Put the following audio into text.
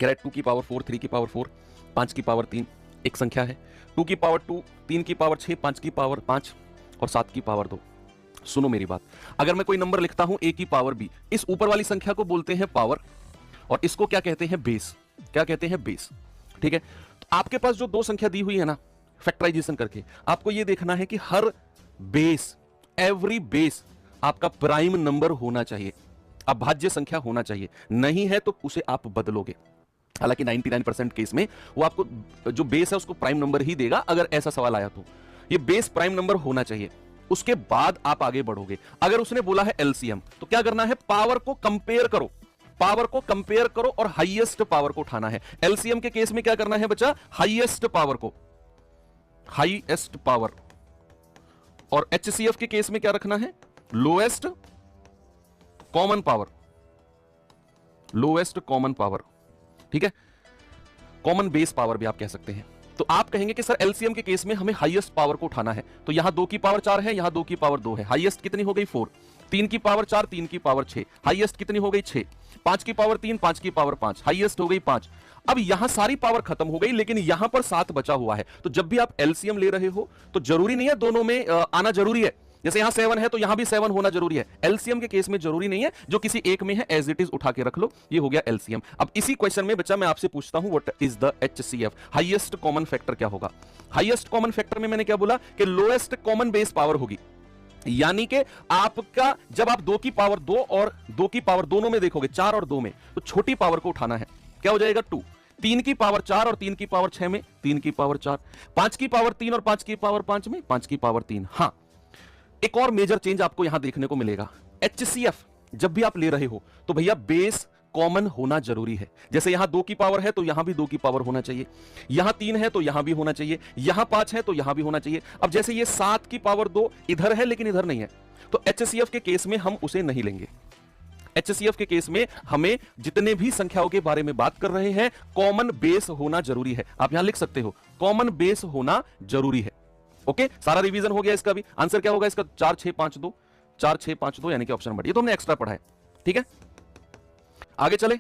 कह रहा है 2 की पावर 4, 3 की पावर 4, 5 की पावर 3 एक संख्या है, 2 की पावर 2, 3 की पावर 6, 5 की पावर 5 और 7 की पावर 2। सुनो मेरी बात, अगर मैं कोई नंबर लिखता हूं a की पावर b, इस ऊपर वाली संख्या को बोलते हैं पावर और इसको क्या कहते हैं? बेस। क्या कहते हैं? बेस। ठीक है, तो आपके पास जो दो संख्या दी हुई है ना फैक्टराइजेशन करके, आपको यह देखना है कि हर बेस, एवरी बेस आपका प्राइम नंबर होना चाहिए, अभाज्य संख्या होना चाहिए। नहीं है तो उसे आप बदलोगे। हालांकि 99% केस में वो आपको जो बेस है उसको प्राइम नंबर ही देगा। अगर ऐसा सवाल आया तो ये बेस प्राइम नंबर होना चाहिए, उसके बाद आप आगे बढ़ोगे। अगर उसने बोला है एलसीएम, तो क्या करना है? पावर को कंपेयर करो, पावर को कंपेयर करो और हाईएस्ट पावर को उठाना है। एलसीएम के केस में क्या करना है बच्चा? हाईएस्ट पावर को, हाईएस्ट पावर। और एचसीएफ के केस में क्या रखना है? Lowest common power, lowest common power. ठीक है, कॉमन बेस पावर भी आप कह सकते हैं। तो आप कहेंगे कि सर एलसीएम के केस में हमें हाईएस्ट पावर को उठाना है, तो यहां 2 की पावर 4 है, यहां 2 की पावर 2 है। हाईएस्ट कितनी हो गई? 4। 3 की पावर 4, 3 की पावर 6, हाईएस्ट कितनी हो गई? 6। 5 की पावर 3, 5 की पावर 5, हाईएस्ट हो गई 5। अब यहां सारी पावर खत्म हो गई, लेकिन यहां पर 7 बचा हुआ है। तो जब भी आप एलसीएम ले रहे हो तो जरूरी नहीं है दोनों में आना जरूरी है। जैसे यहां 7 है तो यहां भी 7 होना जरूरी है। एलसीएम के केस में जरूरी नहीं है, जो किसी एक में है एज इट इज उठा के रख लो। ये हो गया एलसीएम। अब इसी क्वेश्चन में बच्चा मैं आपसे पूछता हूं, what is the HCF? Highest common factor क्या होगा? हाईएस्ट कॉमन फैक्टर में मैंने क्या बोला कि लोएस्ट कॉमन बेस पावर होगी। यानी कि आपका जब आप 2 की पावर 2 और 2 की पावर दोनों में देखोगे, 4 और 2 में, तो छोटी पावर को उठाना है। क्या हो जाएगा? 2। 3 की पावर 4 और 3 की पावर 6 में 3 की पावर 4, 5 की पावर 3 और 5 की पावर 5 में 5 की पावर 3। हां, एक और मेजर चेंज आपको यहां देखने को मिलेगा। एचसीएफ जब भी आप ले रहे हो तो भैया बेस कॉमन होना जरूरी है। जैसे यहां 2 की पावर है तो यहां भी 2 की पावर होना चाहिए, यहां 3 है तो यहां भी होना चाहिए, यहां 5 है तो यहां भी होना चाहिए। अब जैसे ये 7 की पावर 2 इधर है लेकिन इधर नहीं है, तो एचसीएफ के केस में हम उसे नहीं लेंगे। एचसीएफ के केस में हमें जितने भी संख्याओं के बारे में बात कर रहे हैं, कॉमन बेस होना जरूरी है। आप यहां लिख सकते हो कॉमन बेस होना जरूरी है। ओके, सारा रिवीजन हो गया। इसका भी आंसर क्या होगा? इसका 4 6 5 2, 4 6 5 2, यानी कि ऑप्शन नंबर, ये तो हमने एक्स्ट्रा पढ़ा है। ठीक है, आगे चले।